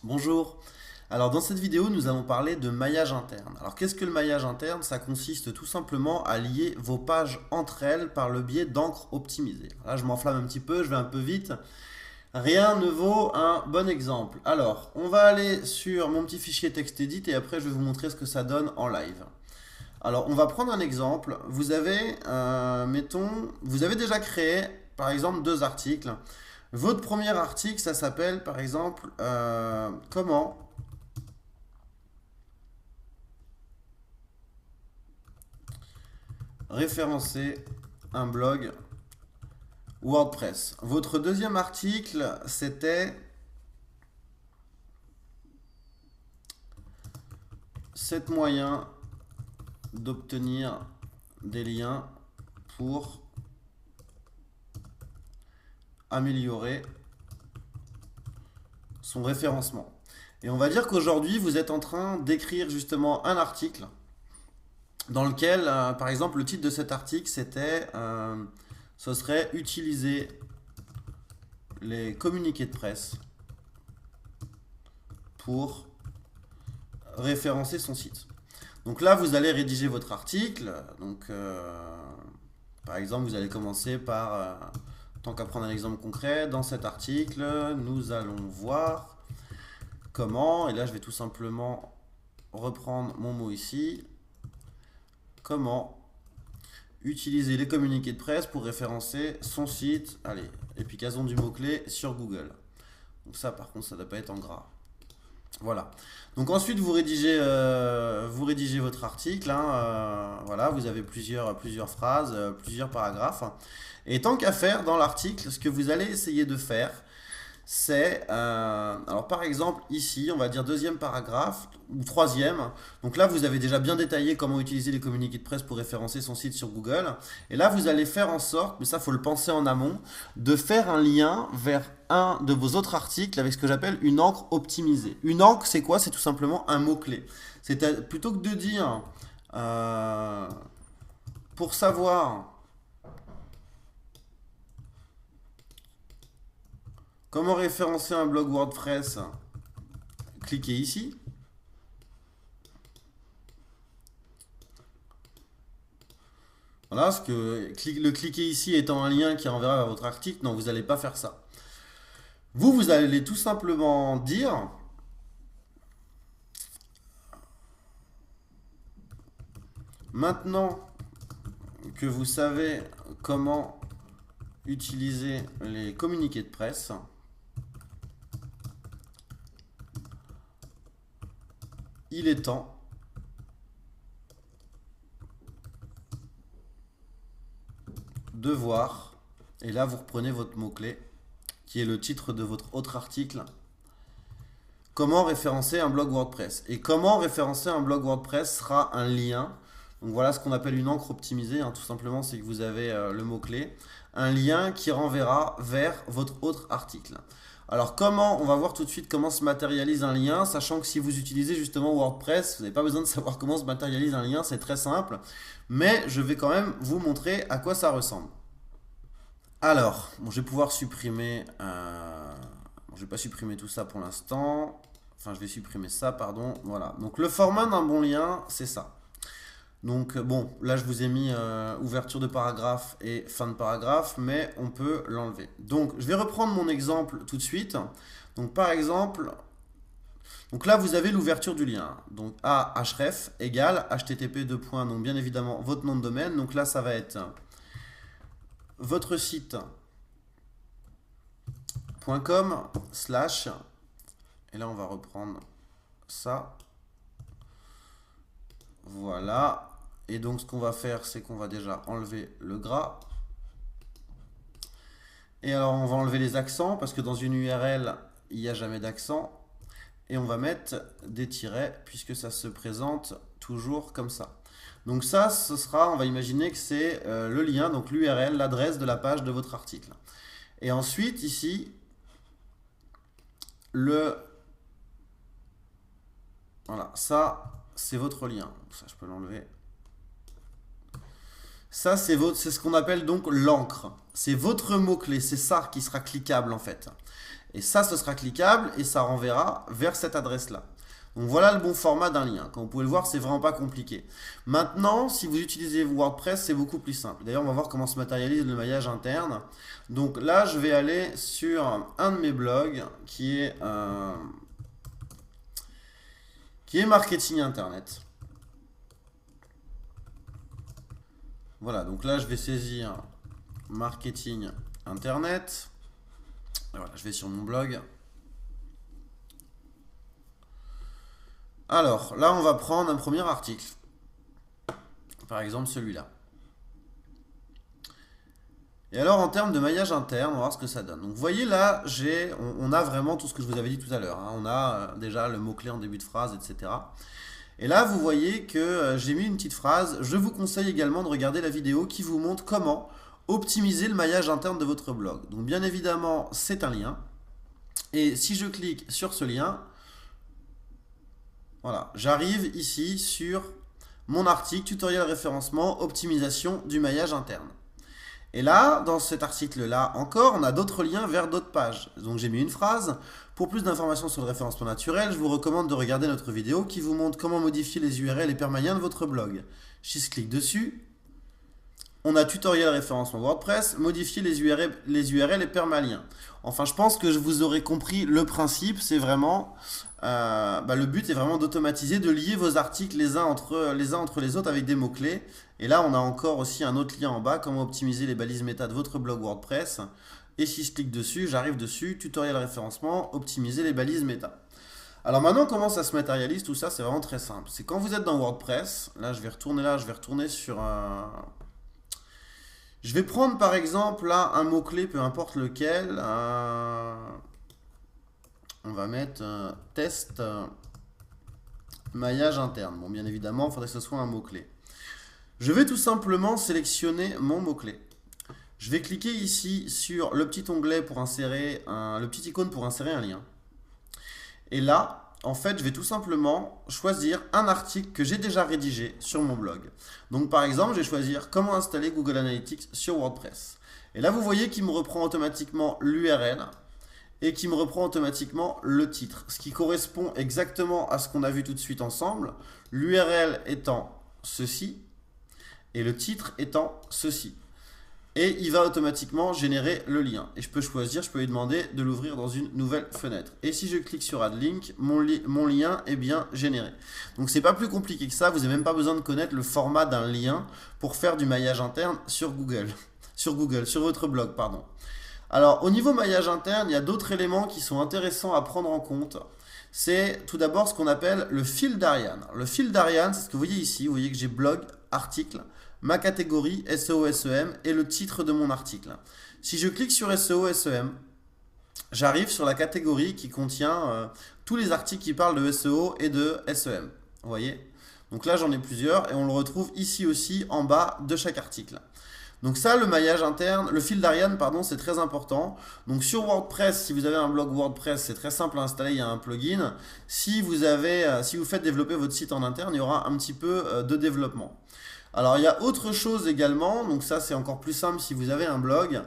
Bonjour. Alors dans cette vidéo, nous allons parler de maillage interne. Alors qu'est-ce que le maillage interne? Ça consiste tout simplement à lier vos pages entre elles par le biais d'encre optimisée. Là, je m'enflamme un petit peu, je vais un peu vite. Rien ne vaut un bon exemple. Alors, on va aller sur mon petit fichier TextEdit et après je vais vous montrer ce que ça donne en live. Alors, on va prendre un exemple. Vous avez, mettons, vous avez déjà créé, par exemple, deux articles. Votre premier article, ça s'appelle, par exemple, comment référencer un blog WordPress. Votre deuxième article, c'était 7 moyens d'obtenir des liens pour améliorer son référencement. Et on va dire qu'aujourd'hui, vous êtes en train d'écrire justement un article dans lequel, par exemple, le titre de cet article, ce serait utiliser les communiqués de presse pour référencer son site. Donc là, vous allez rédiger votre article. Donc, par exemple, vous allez commencer par, tant qu'à prendre un exemple concret, dans cet article, nous allons voir comment, et là je vais tout simplement reprendre mon mot ici, comment utiliser les communiqués de presse pour référencer son site, allez, application du mot-clé sur Google. Donc ça par contre ça ne doit pas être en gras. Voilà. Donc ensuite vous rédigez votre article, hein, voilà, vous avez plusieurs phrases, plusieurs paragraphes. Et tant qu'à faire dans l'article, ce que vous allez essayer de faire, c'est, alors par exemple ici, on va dire deuxième paragraphe ou troisième. Donc là, vous avez déjà bien détaillé comment utiliser les communiqués de presse pour référencer son site sur Google. Et là, vous allez faire en sorte, mais ça, faut le penser en amont, de faire un lien vers un de vos autres articles avec ce que j'appelle une encre optimisée. Une encre, c'est quoi? C'est tout simplement un mot-clé. C'est plutôt que de dire pour savoir comment référencer un blog WordPress, cliquez ici. Voilà, ce que le cliquer ici étant un lien qui renverra vers votre article, non, vous n'allez pas faire ça. Vous allez tout simplement dire, maintenant que vous savez comment utiliser les communiqués de presse, il est temps de voir, et là vous reprenez votre mot-clé, qui est le titre de votre autre article, comment référencer un blog WordPress. Et comment référencer un blog WordPress sera un lien. Donc voilà ce qu'on appelle une encre optimisée, hein, tout simplement, c'est que vous avez le mot-clé, un lien qui renverra vers votre autre article. Alors comment, on va voir tout de suite comment se matérialise un lien, sachant que si vous utilisez justement WordPress, vous n'avez pas besoin de savoir comment se matérialise un lien, c'est très simple, mais je vais quand même vous montrer à quoi ça ressemble. Alors, bon, je vais pouvoir supprimer, bon, je vais pas supprimer tout ça pour l'instant, enfin je vais supprimer ça, pardon, voilà. Donc le format d'un bon lien, c'est ça. Donc bon, là je vous ai mis ouverture de paragraphe et fin de paragraphe, mais on peut l'enlever. Donc je vais reprendre mon exemple tout de suite. Donc par exemple, donc là vous avez l'ouverture du lien. Donc a href égale http donc bien évidemment votre nom de domaine. Donc là ça va être votre site.com slash, et là on va reprendre ça. Voilà. Et donc ce qu'on va faire, c'est qu'on va déjà enlever le gras. Et alors on va enlever les accents, parce que dans une URL, il n'y a jamais d'accent. Et on va mettre des tirets, puisque ça se présente toujours comme ça. Donc ça, ce sera, on va imaginer que c'est le lien, donc l'URL, l'adresse de la page de votre article. Et ensuite, ici, voilà, ça, c'est votre lien. Ça, je peux l'enlever. Ça, c'est ce qu'on appelle donc l'encre. C'est votre mot-clé, c'est ça qui sera cliquable en fait. Et ça, ce sera cliquable et ça renverra vers cette adresse-là. Donc voilà le bon format d'un lien. Comme vous pouvez le voir, c'est vraiment pas compliqué. Maintenant, si vous utilisez WordPress, c'est beaucoup plus simple. D'ailleurs, on va voir comment se matérialise le maillage interne. Donc là, je vais aller sur un de mes blogs qui est marketing internet. Voilà, donc là, je vais saisir marketing internet. Et voilà, je vais sur mon blog. Alors, là, on va prendre un premier article. Par exemple, celui-là. Et alors, en termes de maillage interne, on va voir ce que ça donne. Donc, vous voyez, là, on a vraiment tout ce que je vous avais dit tout à l'heure. On a déjà le mot-clé en début de phrase, etc. Et là, vous voyez que j'ai mis une petite phrase. Je vous conseille également de regarder la vidéo qui vous montre comment optimiser le maillage interne de votre blog. Donc, bien évidemment, c'est un lien. Et si je clique sur ce lien, voilà, j'arrive ici sur mon article tutoriel référencement optimisation du maillage interne. Et là, dans cet article-là encore, on a d'autres liens vers d'autres pages. Donc j'ai mis une phrase. Pour plus d'informations sur le référencement naturel, je vous recommande de regarder notre vidéo qui vous montre comment modifier les URL et permaliens de votre blog. Si je clique dessus, on a tutoriel référencement WordPress, modifier les URL et permaliens. Enfin, je pense que vous aurez compris le principe. C'est vraiment, le but est vraiment d'automatiser, de lier vos articles les uns entre les autres avec des mots-clés. Et là, on a encore aussi un autre lien en bas, comment optimiser les balises méta de votre blog WordPress. Et si je clique dessus, j'arrive dessus, tutoriel référencement, optimiser les balises méta. Alors maintenant, comment ça se matérialise tout ça? C'est vraiment très simple. C'est quand vous êtes dans WordPress, là, je vais retourner sur un... Je vais prendre par exemple là un mot-clé, peu importe lequel. On va mettre test maillage interne. Bon, bien évidemment, il faudrait que ce soit un mot-clé. Je vais tout simplement sélectionner mon mot-clé. Je vais cliquer ici sur le petit onglet pour insérer le petit icône pour insérer un lien. Et là, en fait, je vais tout simplement choisir un article que j'ai déjà rédigé sur mon blog. Donc, par exemple, je vais choisir comment installer Google Analytics sur WordPress. Et là, vous voyez qu'il me reprend automatiquement l'URL et qu'il me reprend automatiquement le titre. Ce qui correspond exactement à ce qu'on a vu tout de suite ensemble. L'URL étant ceci et le titre étant ceci. Et il va automatiquement générer le lien. Et je peux choisir, je peux lui demander de l'ouvrir dans une nouvelle fenêtre. Et si je clique sur Add Link, mon lien est bien généré. Donc c'est pas plus compliqué que ça, vous n'avez même pas besoin de connaître le format d'un lien pour faire du maillage interne sur Google. Sur votre blog, pardon. Alors au niveau maillage interne, il y a d'autres éléments qui sont intéressants à prendre en compte. C'est tout d'abord ce qu'on appelle le fil d'Ariane. Le fil d'Ariane, c'est ce que vous voyez ici. Vous voyez que j'ai blog, article, ma catégorie SEO-SEM et le titre de mon article. Si je clique sur SEO-SEM, j'arrive sur la catégorie qui contient tous les articles qui parlent de SEO et de SEM. Vous voyez? Donc là, j'en ai plusieurs et on le retrouve ici aussi en bas de chaque article. Donc ça, le maillage interne, le fil d'Ariane, pardon, c'est très important. Donc sur WordPress, si vous avez un blog WordPress, c'est très simple à installer, il y a un plugin. Si vous faites développer votre site en interne, il y aura un petit peu de développement. Alors il y a autre chose également, donc ça c'est encore plus simple si vous avez un blog,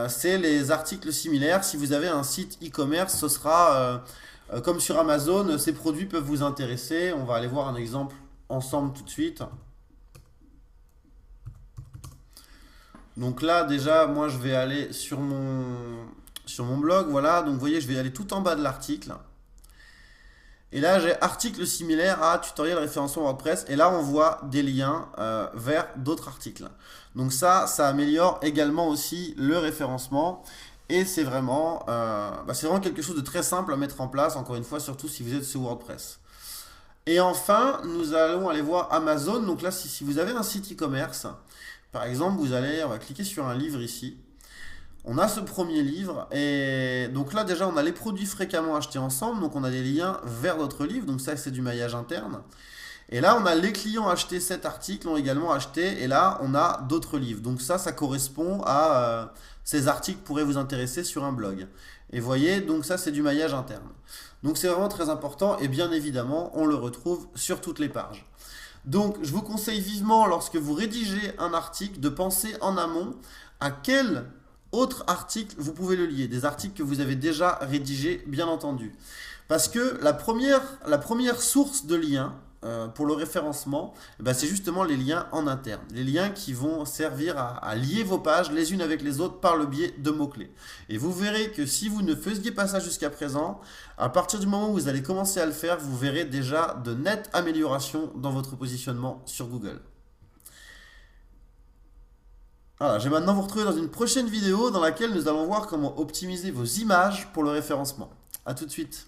c'est les articles similaires. Si vous avez un site e-commerce, ce sera comme sur Amazon, ces produits peuvent vous intéresser. On va aller voir un exemple ensemble tout de suite. Donc là déjà, moi je vais aller sur mon blog, voilà, donc vous voyez je vais aller tout en bas de l'article. Et là, j'ai article similaire à tutoriel référencement WordPress. Et là, on voit des liens vers d'autres articles. Donc ça améliore également aussi le référencement. Et c'est vraiment quelque chose de très simple à mettre en place, encore une fois, surtout si vous êtes sur WordPress. Et enfin, nous allons aller voir Amazon. Donc là, si vous avez un site e-commerce, par exemple, on va cliquer sur un livre ici. On a ce premier livre et donc là déjà on a les produits fréquemment achetés ensemble, donc on a des liens vers d'autres livres, donc ça c'est du maillage interne. Et là on a les clients achetés cet article ont également acheté et là on a d'autres livres, donc ça correspond à ces articles pourraient vous intéresser sur un blog. Et vous voyez, donc ça c'est du maillage interne. Donc c'est vraiment très important et bien évidemment on le retrouve sur toutes les pages. Donc je vous conseille vivement lorsque vous rédigez un article de penser en amont à quelle autre article, vous pouvez le lier. Des articles que vous avez déjà rédigés, bien entendu. Parce que la première source de liens pour le référencement, c'est justement les liens en interne. Les liens qui vont servir à lier vos pages les unes avec les autres par le biais de mots-clés. Et vous verrez que si vous ne faisiez pas ça jusqu'à présent, à partir du moment où vous allez commencer à le faire, vous verrez déjà de nettes améliorations dans votre positionnement sur Google. Voilà, je vais maintenant vous retrouver dans une prochaine vidéo dans laquelle nous allons voir comment optimiser vos images pour le référencement. A tout de suite.